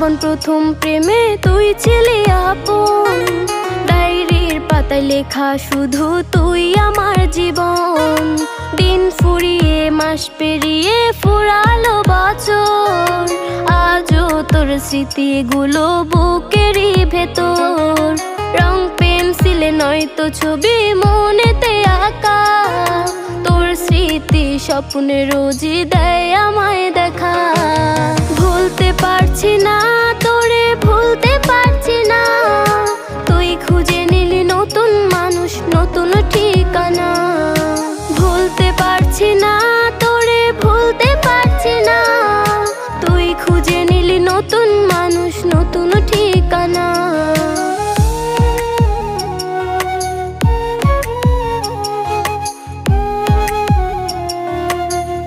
জীবন প্রথম প্রেমে তুই ছিলি আপন, ডায়েরির পাতায় লেখা শুধু তুই আমার জীবন। দিন ফুরিয়ে মাস পেরিয়ে ফুরালো বছর, আজও তোর স্মৃতিগুলো বুকেরই ভেতর। রং পেন্সিলে নয়তো ছবি মনেতে আঁকা, তোর স্মৃতি স্বপ্নে রোজই দেয় আমায় দেখা। ভুলতে পারছি না তোরে, ভুলতে পারছি না, তুই খুঁজে নিলি নতুন মানুষ, নতুন ঠিকানা। ভুলতে পারছি না